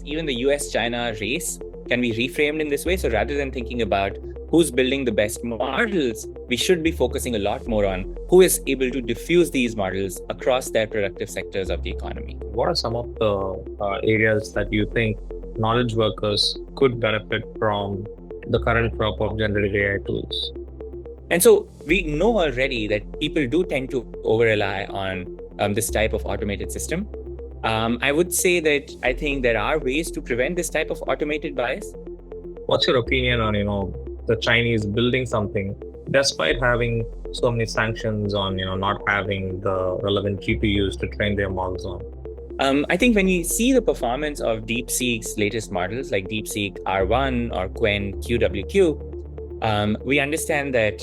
Even the US-China race can be reframed in this way. So rather than thinking about who's building the best models, we should be focusing a lot more on who is able to diffuse these models across their productive sectors of the economy. What are some of the areas that you think knowledge workers could benefit from the current crop of generative AI tools? And so we know already that people do tend to over-rely on this type of automated system. I would say that I think there are ways to prevent this type of automated bias. What's your opinion on, the Chinese building something despite having so many sanctions on, not having the relevant GPUs to train their models on? I think when you see the performance of DeepSeek's latest models like DeepSeek R1 or Qwen QWQ, we understand that,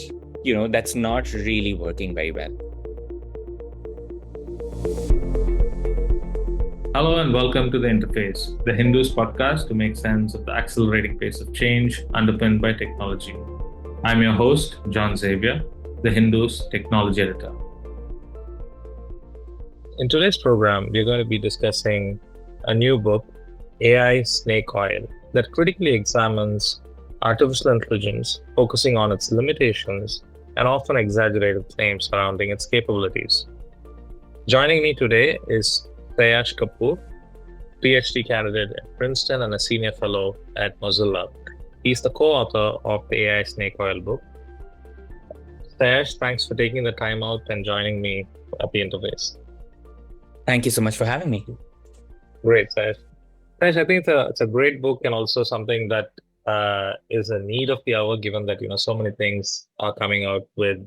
that's not really working very well. Hello and welcome to The Interface, the Hindus podcast to make sense of the accelerating pace of change underpinned by technology. I'm your host, John Xavier, the Hindus technology editor. In today's program, we're going to be discussing a new book, AI Snake Oil, that critically examines artificial intelligence, focusing on its limitations and often exaggerated claims surrounding its capabilities. Joining me today is Sayash Kapoor, PhD candidate at Princeton and a senior fellow at Mozilla. He's the co-author of the AI Snake Oil book. Sayash, thanks for taking the time out and joining me at the interface. Thank you so much for having me. Great, Sayash. Sayash, I think it's a great book and also something that is a need of the hour, given that so many things are coming out with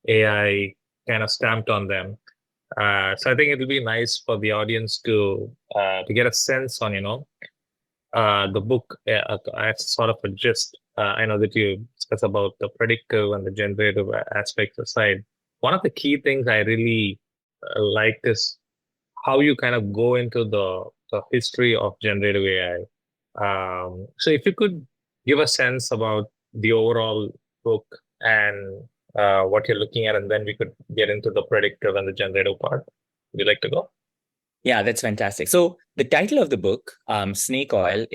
AI kind of stamped on them. So I think it'll be nice for the audience to get a sense on the book as sort of a gist. I know that you discuss about the predictive and the generative aspects aside. One of the key things I really like is how you kind of go into the history of generative AI. So if you could give a sense about the overall book and what you're looking at, and then we could get into the predictive and the generative part. Would you like to go? Yeah, that's fantastic. So the title of the book, Snake Oil,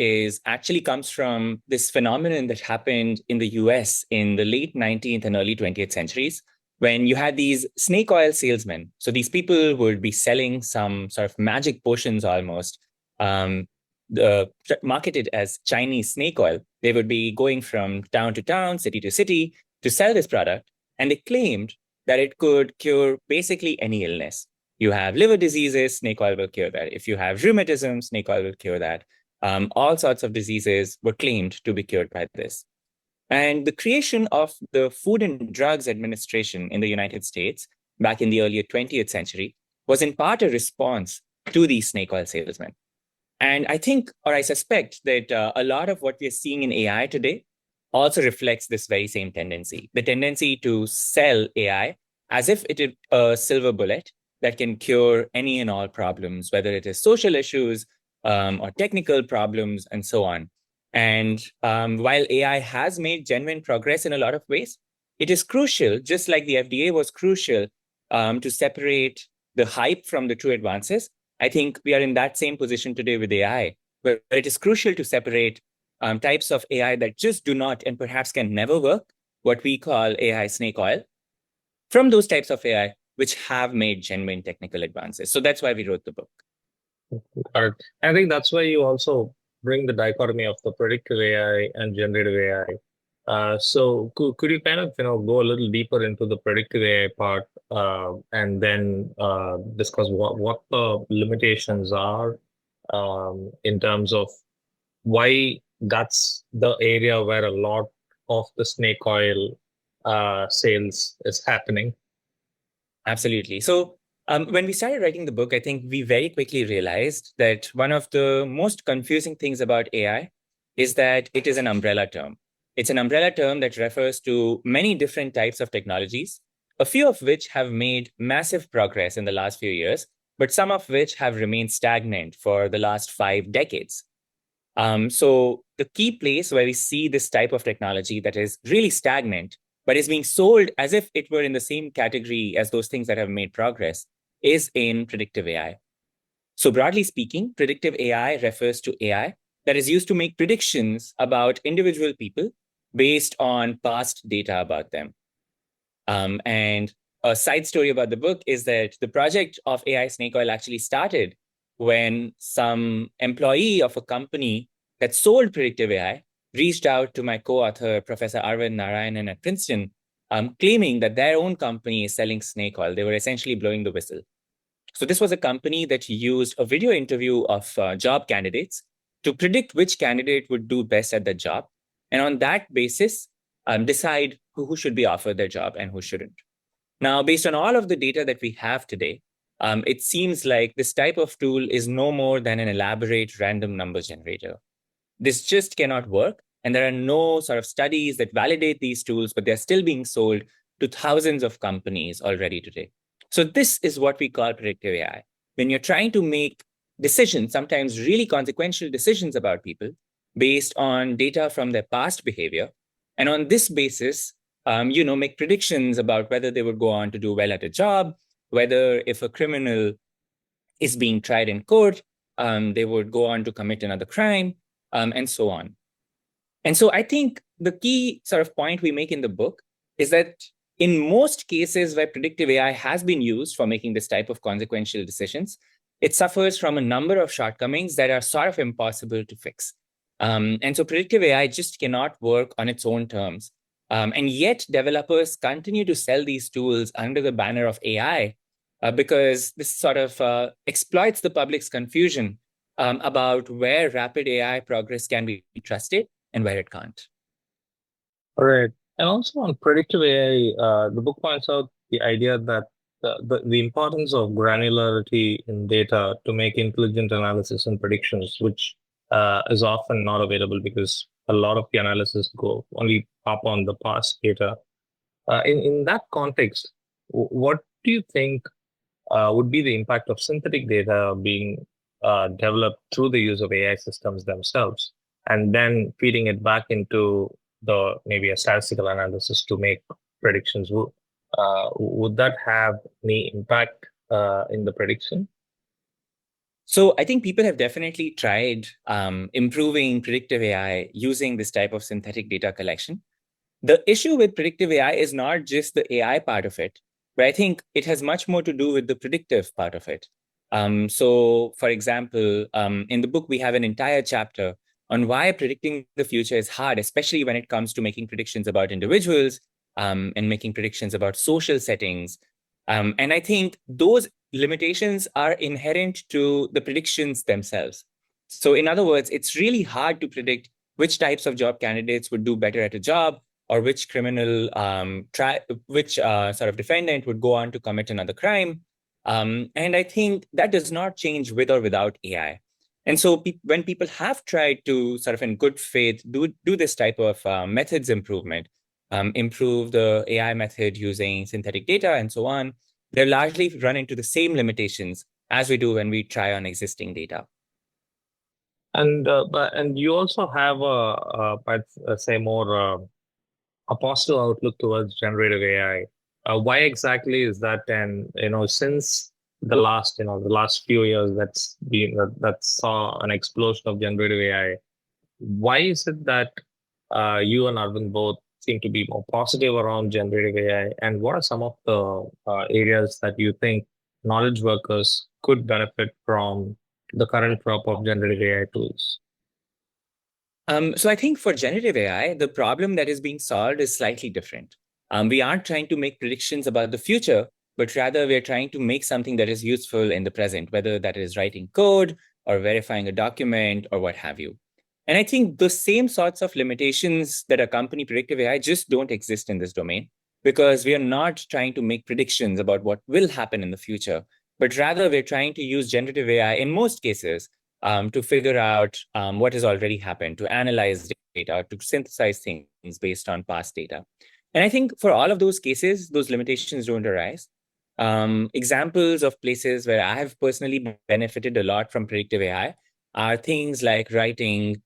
actually comes from this phenomenon that happened in the US in the late 19th and early 20th centuries, when you had these snake oil salesmen. So these people would be selling some sort of magic potions almost, marketed as Chinese snake oil. They would be going from town to town, city to city to sell this product. And they claimed that it could cure basically any illness. You have liver diseases, snake oil will cure that. If you have rheumatism, snake oil will cure that. All sorts of diseases were claimed to be cured by this. And the creation of the Food and Drugs Administration in the United States back in the early 20th century was in part a response to these snake oil salesmen. And I think, or I suspect, that a lot of what we are seeing in AI today also reflects this very same tendency, the tendency to sell AI as if it is a silver bullet that can cure any and all problems, whether it is social issues or technical problems and so on. And while AI has made genuine progress in a lot of ways, it is crucial, just like the FDA was crucial to separate the hype from the true advances. I think we are in that same position today with AI, where it is crucial to separate types of AI that just do not and perhaps can never work, what we call AI snake oil, from those types of AI which have made genuine technical advances. So that's why we wrote the book. Got it. I think that's why you also bring the dichotomy of the predictive AI and generative AI. So could you kind of go a little deeper into the predictive AI part and then discuss what the limitations are in terms of why that's the area where a lot of the snake oil sales is happening? Absolutely. So when we started writing the book, I think we very quickly realized that one of the most confusing things about AI is that it is an umbrella term. It's an umbrella term that refers to many different types of technologies, a few of which have made massive progress in the last few years, but some of which have remained stagnant for the last 5 decades. So the key place where we see this type of technology that is really stagnant, but is being sold as if it were in the same category as those things that have made progress, is in predictive AI. So broadly speaking, predictive AI refers to AI that is used to make predictions about individual people based on past data about them. And a side story about the book is that the project of AI Snake Oil actually started when some employee of a company that sold predictive AI reached out to my co-author, Professor Arvind Narayanan at Princeton, claiming that their own company is selling snake oil. They were essentially blowing the whistle. So this was a company that used a video interview of job candidates to predict which candidate would do best at the job. And on that basis, decide who should be offered their job and who shouldn't. Now, based on all of the data that we have today, it seems like this type of tool is no more than an elaborate random number generator. This just cannot work. And there are no sort of studies that validate these tools, but they're still being sold to thousands of companies already today. So this is what we call predictive AI. When you're trying to make decisions, sometimes really consequential decisions about people based on data from their past behavior, and on this basis, make predictions about whether they would go on to do well at a job, whether if a criminal is being tried in court, they would go on to commit another crime, and so on. And so I think the key sort of point we make in the book is that in most cases where predictive AI has been used for making this type of consequential decisions, it suffers from a number of shortcomings that are sort of impossible to fix. And so predictive AI just cannot work on its own terms. And yet developers continue to sell these tools under the banner of AI because this sort of exploits the public's confusion about where rapid AI progress can be trusted and where it can't. All right. And also on predictive AI, the book points out the idea that the importance of granularity in data to make intelligent analysis and predictions, which is often not available because a lot of the analysis go only up on the past data. In that context, what do you think would be the impact of synthetic data being developed through the use of AI systems themselves, and then feeding it back into the maybe a statistical analysis to make predictions? Would that have any impact in the prediction? So I think people have definitely tried improving predictive AI using this type of synthetic data collection. The issue with predictive AI is not just the AI part of it, but I think it has much more to do with the predictive part of it. So, for example, in the book, we have an entire chapter on why predicting the future is hard, especially when it comes to making predictions about individuals and making predictions about social settings. And I think those limitations are inherent to the predictions themselves. So, in other words, it's really hard to predict which types of job candidates would do better at a job, or which criminal, sort of defendant would go on to commit another crime. And I think that does not change with or without AI. And so when people have tried to sort of in good faith do this type of methods improvement, improve the AI method using synthetic data and so on, they're largely run into the same limitations as we do when we try on existing data. And you also have I'd say more a positive outlook towards generative AI. Why exactly is that? And since the last few years, that saw an explosion of generative AI. Why is it that you and Arvind both seem to be more positive around generative AI? And what are some of the areas that you think knowledge workers could benefit from the current crop of generative AI tools? So I think for generative AI, the problem that is being solved is slightly different. We aren't trying to make predictions about the future, but rather we're trying to make something that is useful in the present, whether that is writing code or verifying a document or what have you. And I think the same sorts of limitations that accompany predictive AI just don't exist in this domain, because we are not trying to make predictions about what will happen in the future, but rather we're trying to use generative AI in most cases to figure out what has already happened, to analyze data, to synthesize things based on past data. And I think for all of those cases, those limitations don't arise. Examples of places where I have personally benefited a lot from predictive AI are things like writing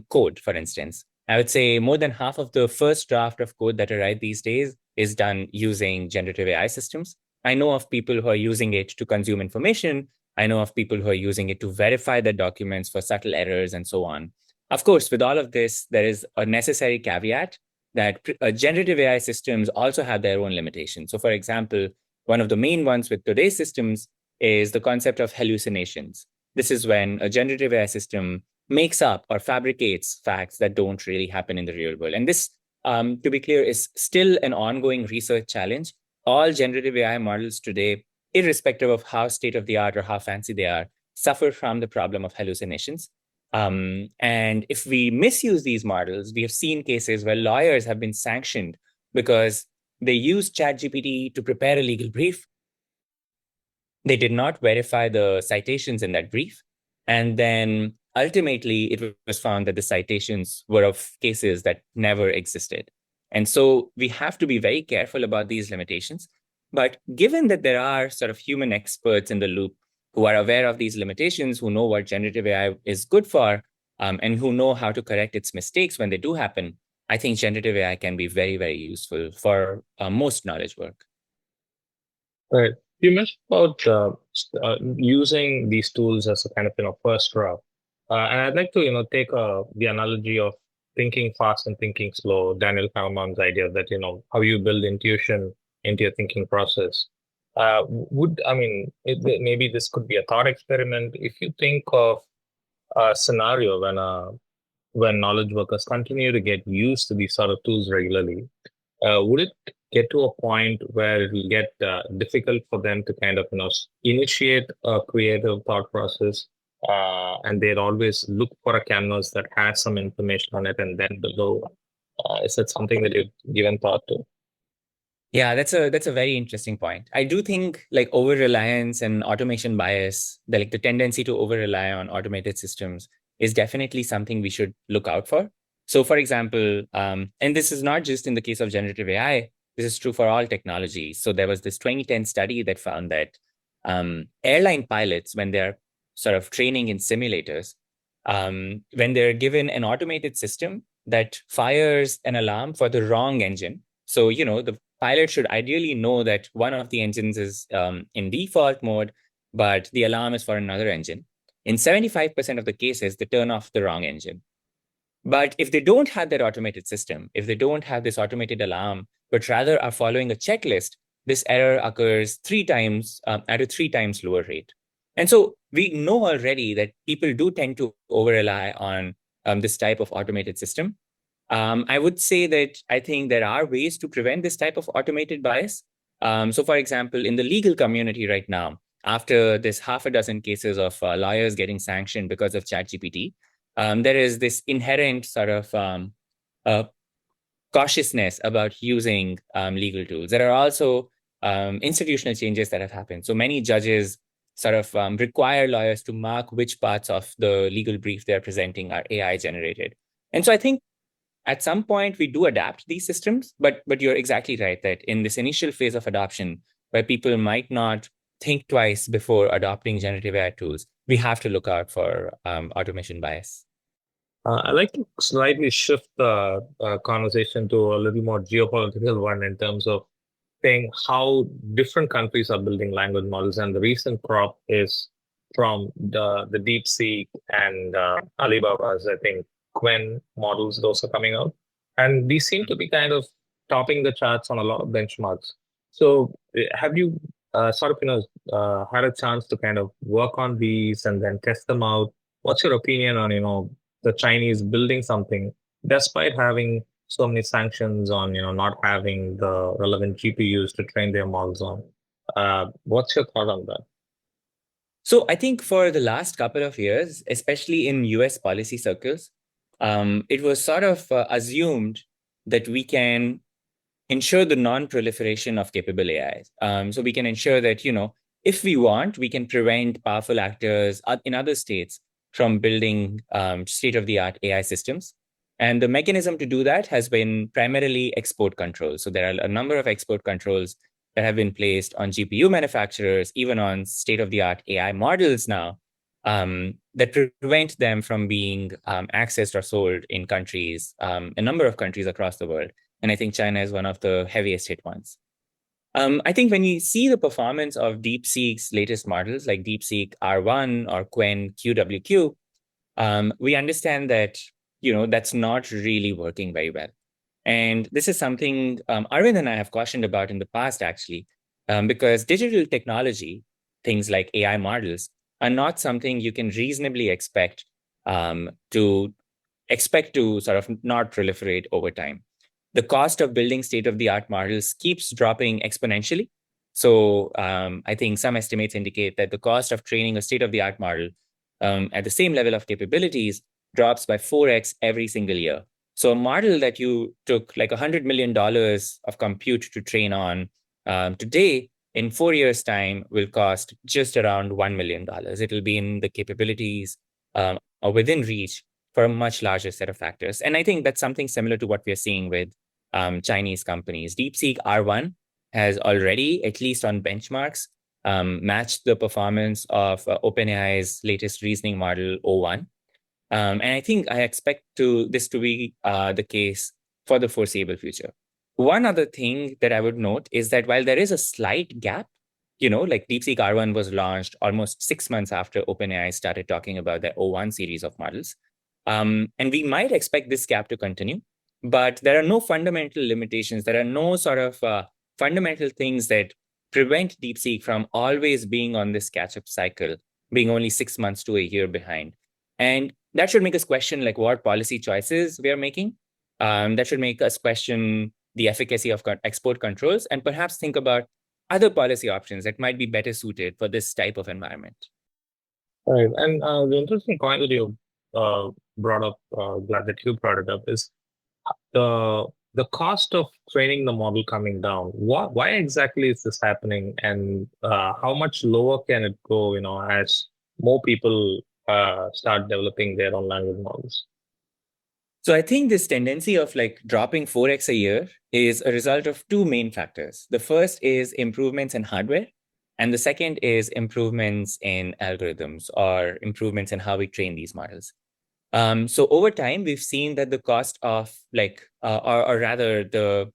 code, for instance. I would say more than half of the first draft of code that I write these days is done using generative AI systems. I know of people who are using it to consume information, I know of people who are using it to verify their documents for subtle errors and so on. Of course, with all of this, there is a necessary caveat that generative AI systems also have their own limitations. So, for example, one of the main ones with today's systems is the concept of hallucinations. This is when a generative AI system makes up or fabricates facts that don't really happen in the real world. And this, to be clear, is still an ongoing research challenge. All generative AI models today, irrespective of how state of the art or how fancy they are, suffer from the problem of hallucinations. And if we misuse these models, we have seen cases where lawyers have been sanctioned because they used ChatGPT to prepare a legal brief. They did not verify the citations in that brief. And then ultimately, it was found that the citations were of cases that never existed. And so we have to be very careful about these limitations. But given that there are sort of human experts in the loop who are aware of these limitations, who know what generative AI is good for, and who know how to correct its mistakes when they do happen, I think generative AI can be very, very useful for most knowledge work. Right. You mentioned about using these tools as a kind of first draft, and I'd like to take the analogy of thinking fast and thinking slow. Daniel Kahneman's idea that how you build intuition into your thinking process. Maybe this could be a thought experiment. If you think of a scenario when knowledge workers continue to get used to these sort of tools regularly, would it get to a point where it will get difficult for them to kind of initiate a creative thought process, and they'd always look for a canvas that has some information on it, and then below, is that something that you've given thought to? Yeah, that's a very interesting point. I do think like over reliance and automation bias, the tendency to over rely on automated systems is definitely something we should look out for. So, for example, and this is not just in the case of generative AI, this is true for all technologies. So, there was this 2010 study that found that airline pilots, when they're sort of training in simulators, when they're given an automated system that fires an alarm for the wrong engine. So, the pilot should ideally know that one of the engines is in default mode, but the alarm is for another engine. In 75% of the cases, they turn off the wrong engine. But if they don't have that automated system, if they don't have this automated alarm, but rather are following a checklist, this error occurs 3 times at a 3 times lower rate. And so we know already that people do tend to over rely on this type of automated system. I would say that I think there are ways to prevent this type of automated bias. So, for example, in the legal community right now, after this half a dozen cases of lawyers getting sanctioned because of ChatGPT, there is this inherent sort of uh, cautiousness about using legal tools. There are also institutional changes that have happened. So many judges sort of require lawyers to mark which parts of the legal brief they're presenting are AI generated. And so I think at some point we do adapt these systems, but you're exactly right that in this initial phase of adoption, where people might not think twice before adopting generative AI tools, we have to look out for automation bias. I'd like to slightly shift the conversation to a little more geopolitical one in terms of saying how different countries are building language models. And the recent crop is from the DeepSeek and Alibaba's, I think, Quen models, those are coming out. And these seem to be kind of topping the charts on a lot of benchmarks. So have you had a chance to kind of work on these and then test them out? What's your opinion on, the Chinese building something despite having so many sanctions on not having the relevant GPUs to train their models on? What's your thought on that? So I think for the last couple of years, especially in US policy circles, it was sort of assumed that we can ensure the non-proliferation of capable AIs. So we can ensure that, if we want, we can prevent powerful actors in other states from building state-of-the-art AI systems. And the mechanism to do that has been primarily export controls. So there are a number of export controls that have been placed on GPU manufacturers, even on state-of-the-art AI models now, that prevent them from being accessed or sold in countries, a number of countries across the world. And I think China is one of the heaviest hit ones. I think when you see the performance of DeepSeek's latest models like DeepSeek R1 or Qwen QWQ, we understand that, that's not really working very well. And this is something Arvind and I have cautioned about in the past, actually, because digital technology, things like AI models, are not something you can reasonably expect to sort of not proliferate over time. The cost of building state-of-the-art models keeps dropping exponentially. So I think some estimates indicate that the cost of training a state-of-the-art model at the same level of capabilities drops by 4x every single year. So a model that you took like $100 million of compute to train on today, in 4 years' time, will cost just around $1 million. It'll be in the capabilities or within reach for a much larger set of factors. And I think that's something similar to what we're seeing with Chinese companies. DeepSeek R1 has already, at least on benchmarks, matched the performance of OpenAI's latest reasoning model O1. And I think I expect this to be the case for the foreseeable future. One other thing that I would note is that while there is a slight gap, like DeepSeek R1 was launched almost 6 months after OpenAI started talking about their O1 series of models. And we might expect this gap to continue, but there are no fundamental limitations. There are no sort of fundamental things that prevent DeepSeek from always being on this catch-up cycle, being only 6 months to a year behind. And that should make us question like what policy choices we are making. That should make us question the efficacy of export controls and perhaps think about other policy options that might be better suited for this type of environment. Right. And the interesting point that you brought up, glad that you brought it up, is the cost of training the model coming down. Why exactly is this happening, and how much lower can it go? As more people start developing their own language models. So I think this tendency of like dropping 4x a year is a result of two main factors. The first is improvements in hardware, and the second is improvements in algorithms or improvements in how we train these models. So over time, we've seen that the cost of or rather the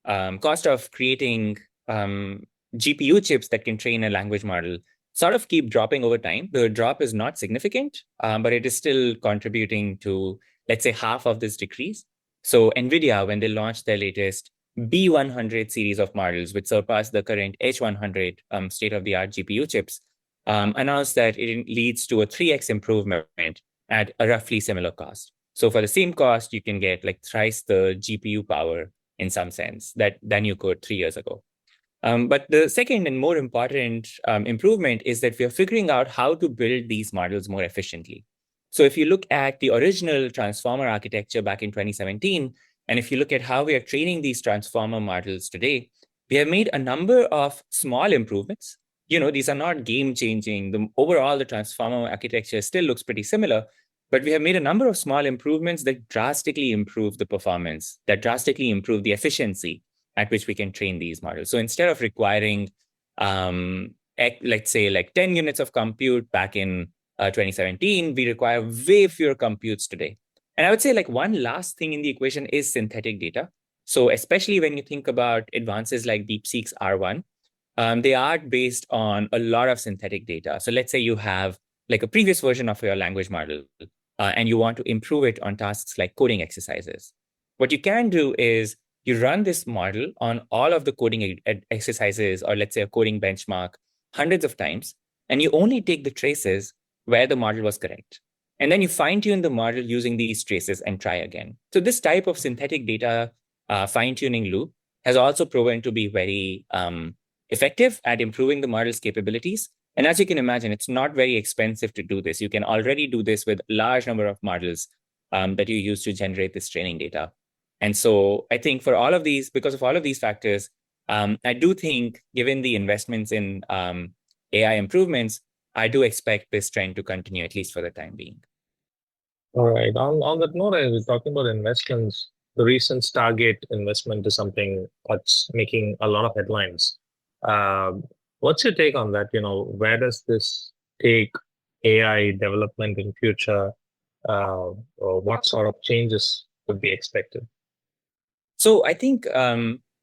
cost of creating GPU chips that can train a language model sort of keep dropping over time. The drop is not significant, but it is still contributing to, let's say, half of this decrease. So NVIDIA, when they launched their latest B100 series of models, which surpassed the current H100 state-of-the-art GPU chips, announced that it leads to a 3x improvement at a roughly similar cost. So for the same cost, you can get like thrice the GPU power in some sense than you could 3 years ago. But the second and more important improvement is that we are figuring out how to build these models more efficiently. So if you look at the original transformer architecture back in 2017, and if you look at how we are training these transformer models today, we have made a number of small improvements. These are not game-changing. Overall, the transformer architecture still looks pretty similar, but we have made a number of small improvements that drastically improve the performance, that drastically improve the efficiency at which we can train these models. So instead of requiring, let's say, like 10 units of compute back in 2017, we require way fewer computes today. And I would say like one last thing in the equation is synthetic data. So especially when you think about advances like DeepSeek's R1, they are based on a lot of synthetic data. So let's say you have like a previous version of your language model, and you want to improve it on tasks like coding exercises. What you can do is you run this model on all of the coding exercises, or let's say a coding benchmark, hundreds of times, and you only take the traces where the model was correct. And then you fine-tune the model using these traces and try again. So this type of synthetic data fine-tuning loop has also proven to be very effective at improving the model's capabilities. And as you can imagine, it's not very expensive to do this. You can already do this with a large number of models that you use to generate this training data. And so I think for all of these, because of all of these factors, I do think given the investments in AI improvements, I do expect this trend to continue, at least for the time being. All right. On that note, I was talking about investments. The recent Stargate investment is something that's making a lot of headlines. What's your take on that? Where does this take AI development in future? Or what sort of changes would be expected? So I think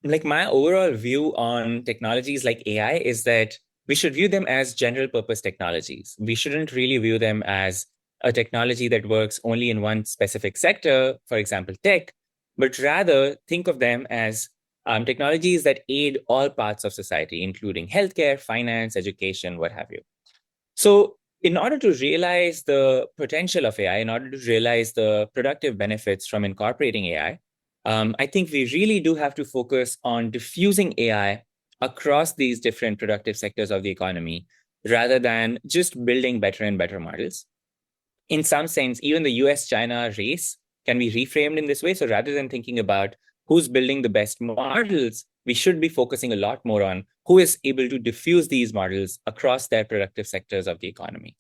like my overall view on technologies like AI is that we should view them as general purpose technologies. We shouldn't really view them as a technology that works only in one specific sector, for example, tech, but rather think of them as technologies that aid all parts of society, including healthcare, finance, education, what have you. So, in order to realize the potential of AI, in order to realize the productive benefits from incorporating AI, I think we really do have to focus on diffusing AI across these different productive sectors of the economy rather than just building better and better models. In some sense, even the US China race can be reframed in this way. So rather than thinking about who's building the best models, we should be focusing a lot more on who is able to diffuse these models across their productive sectors of the economy.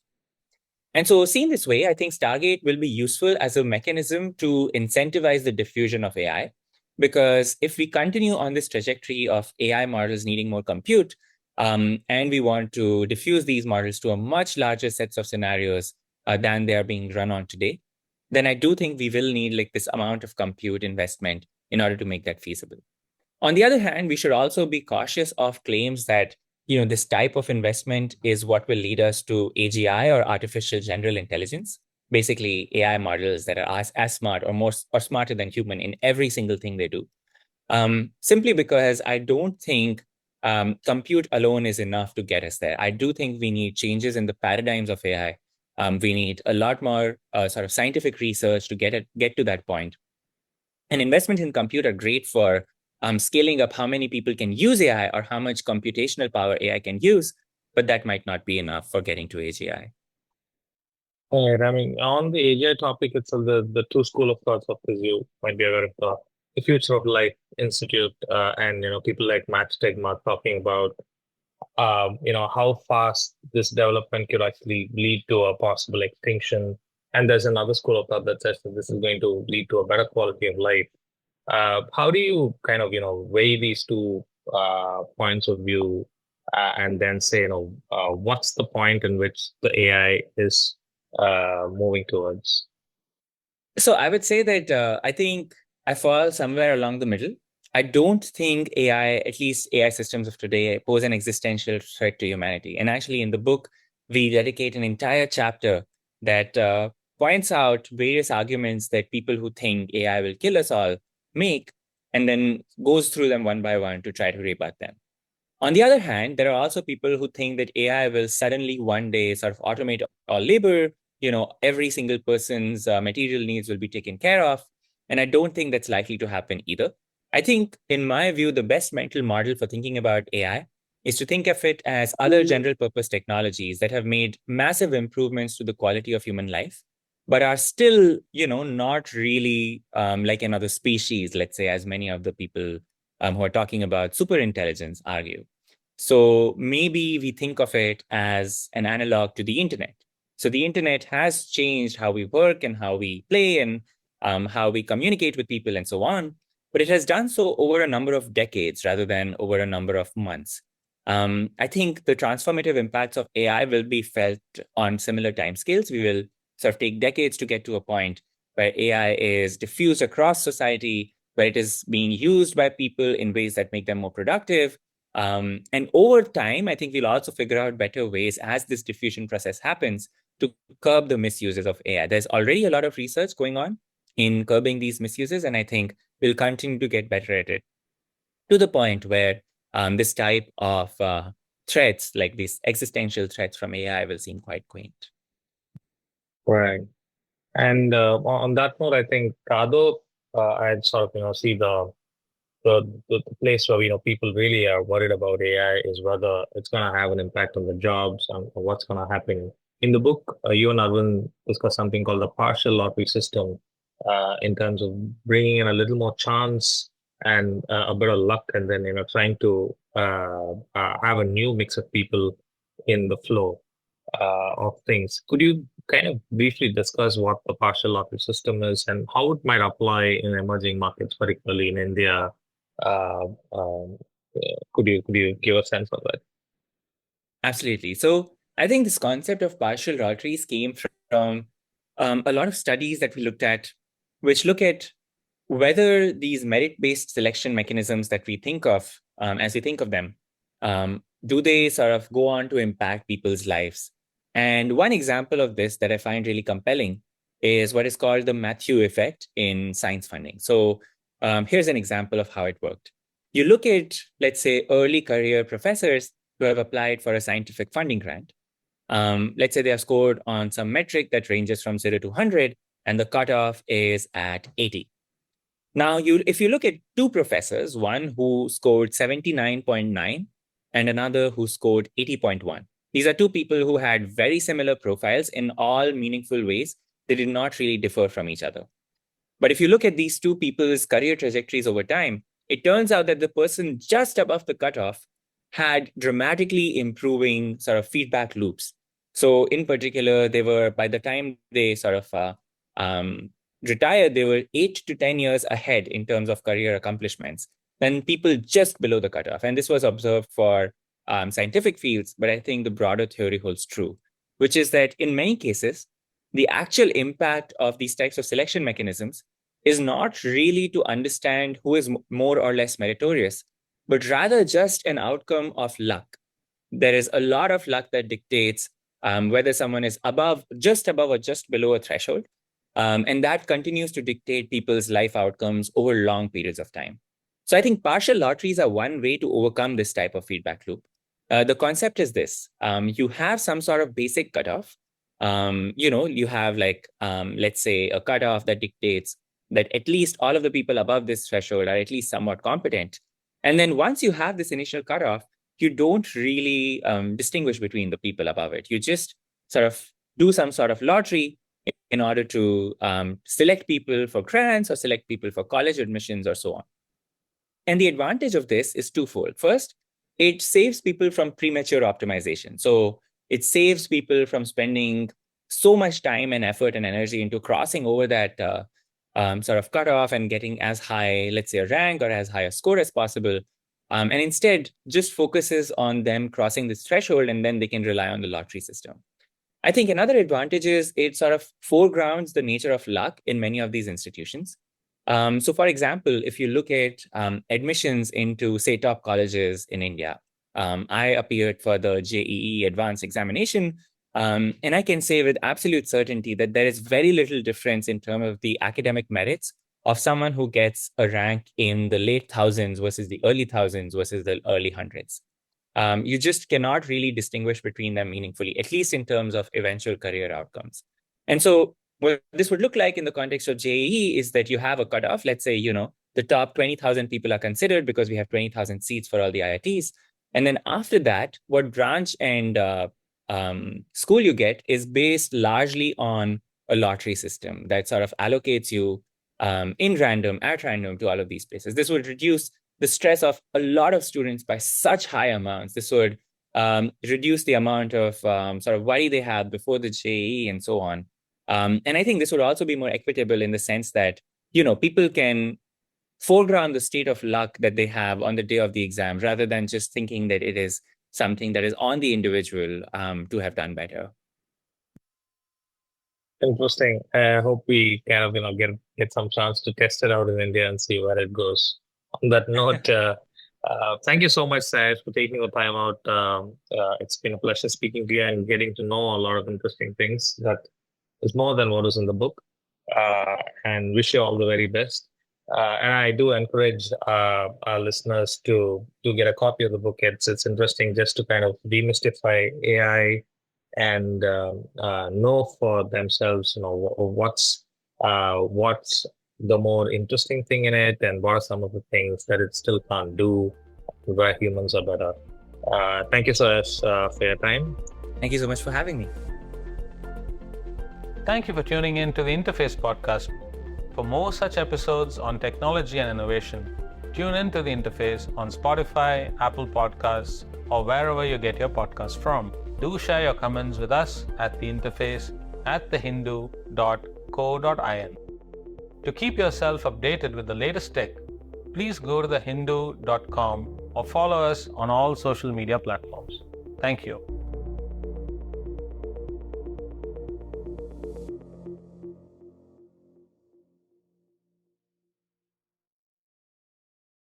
And so, seen this way, I think Stargate will be useful as a mechanism to incentivize the diffusion of AI. Because if we continue on this trajectory of AI models needing more compute, and we want to diffuse these models to a much larger sets of scenarios than they are being run on today, then I do think we will need like this amount of compute investment in order to make that feasible. On the other hand, we should also be cautious of claims that this type of investment is what will lead us to AGI or artificial general intelligence, basically AI models that are as smart or more or smarter than human in every single thing they do. Simply because I don't think compute alone is enough to get us there. I do think we need changes in the paradigms of AI. We need a lot more sort of scientific research to get to that point. And investments in compute are great for scaling up how many people can use AI or how much computational power AI can use, but that might not be enough for getting to AGI. Right. I mean, on the AGI topic itself, the two school of thoughts of this, you might be aware of the Future of Life Institute, and people like Matt Stegmark talking about how fast this development could actually lead to a possible extinction. And there's another school of thought that says that this is going to lead to a better quality of life. How do you kind of, weigh these two points of view, and then say, what's the point in which the AI is moving towards? So I would say that I think I fall somewhere along the middle. I don't think AI, at least AI systems of today, pose an existential threat to humanity. And actually, in the book, we dedicate an entire chapter that points out various arguments that people who think AI will kill us all make, and then goes through them one by one to try to rebut them. On the other hand, there are also people who think that AI will suddenly one day sort of automate all labor. Every single person's material needs will be taken care of. And I don't think that's likely to happen either. I think, in my view, the best mental model for thinking about AI is to think of it as other general purpose technologies that have made massive improvements to the quality of human life, but are still, not really like another species, let's say, as many of the people who are talking about super intelligence argue. So maybe we think of it as an analog to the internet. So the internet has changed how we work and how we play and how we communicate with people and so on. But it has done so over a number of decades rather than over a number of months. I think the transformative impacts of AI will be felt on similar timescales. We will sort of take decades to get to a point where AI is diffused across society, where it is being used by people in ways that make them more productive. And over time, I think we'll also figure out better ways as this diffusion process happens to curb the misuses of AI. There's already a lot of research going on in curbing these misuses, and I think we'll continue to get better at it to the point where this type of threats, like these existential threats from AI, will seem quite quaint. Right. And on that note, I think Kado, I'd sort of see the place where people really are worried about AI is whether it's going to have an impact on the jobs and what's going to happen. In the book, you and Arvind discuss something called the partial lottery system, in terms of bringing in a little more chance and a bit of luck, and then trying to have a new mix of people in the flow of things. Could you kind of briefly discuss what the partial lottery system is and how it might apply in emerging markets, particularly in India? Uh, um, could you give a sense of that? Absolutely. So I think this concept of partial lotteries came from a lot of studies that we looked at, which look at whether these merit-based selection mechanisms that we think of as we think of them, do they sort of go on to impact people's lives? And one example of this that I find really compelling is what is called the Matthew effect in science funding. So here's an example of how it worked. You look at, let's say, early career professors who have applied for a scientific funding grant. Let's say they have scored on some metric that ranges from 0 to 100, and the cutoff is at 80. Now, if you look at two professors, one who scored 79.9 and another who scored 80.1, these are two people who had very similar profiles in all meaningful ways. They did not really differ from each other. But if you look at these two people's career trajectories over time, it turns out that the person just above the cutoff had dramatically improving sort of feedback loops. So in particular, they were, by the time they sort of retired, they were 8 to 10 years ahead in terms of career accomplishments than people just below the cutoff. And this was observed for scientific fields, but I think the broader theory holds true, which is that in many cases, the actual impact of these types of selection mechanisms is not really to understand who is more or less meritorious, but rather just an outcome of luck. There is a lot of luck that dictates whether someone is just above or just below a threshold. And that continues to dictate people's life outcomes over long periods of time. So I think partial lotteries are one way to overcome this type of feedback loop. The concept is this. You have some sort of basic cutoff. You have let's say a cutoff that dictates that at least all of the people above this threshold are at least somewhat competent. And then once you have this initial cutoff, you don't really distinguish between the people above it. You just sort of do some sort of lottery in order to select people for grants or select people for college admissions or so on. And the advantage of this is twofold. First, it saves people from premature optimization. So it saves people from spending so much time and effort and energy into crossing over that sort of cutoff and getting as high, let's say, a rank or as high a score as possible. And instead, just focuses on them crossing this threshold, and then they can rely on the lottery system. I think another advantage is it sort of foregrounds the nature of luck in many of these institutions. So for example, if you look at admissions into, say, top colleges in India, I appeared for the JEE advanced examination, and I can say with absolute certainty that there is very little difference in terms of the academic merits of someone who gets a rank in the late thousands versus the early thousands versus the early hundreds. You just cannot really distinguish between them meaningfully, at least in terms of eventual career outcomes. And so what this would look like in the context of JEE is that you have a cutoff. Let's say, the top 20,000 people are considered because we have 20,000 seats for all the IITs. And then after that, what branch and school you get is based largely on a lottery system that sort of allocates you at random to all of these places. This would reduce the stress of a lot of students by such high amounts. This would reduce the amount of sort of worry they have before the JEE and so on. And I think this would also be more equitable in the sense that, people can foreground the state of luck that they have on the day of the exam rather than just thinking that it is something that is on the individual to have done better. Interesting. I hope we kind of get some chance to test it out in India and see where it goes. On that note, thank you so much, Sash, for taking the time out. It's been a pleasure speaking to you and getting to know a lot of interesting things that is more than what is in the book. And wish you all the very best. And I do encourage our listeners to get a copy of the book. It's interesting just to kind of demystify AI and know for themselves, what's the more interesting thing in it, and what are some of the things that it still can't do, where humans are better. Thank you so much for your time. Thank you so much for having me. Thank you for tuning in to the Interface Podcast. For more such episodes on technology and innovation, tune in to the Interface on Spotify, Apple Podcasts, or wherever you get your podcasts from. Do share your comments with us at the interface at thehindu.co.in. To keep yourself updated with the latest tech, please go to thehindu.com or follow us on all social media platforms. Thank you.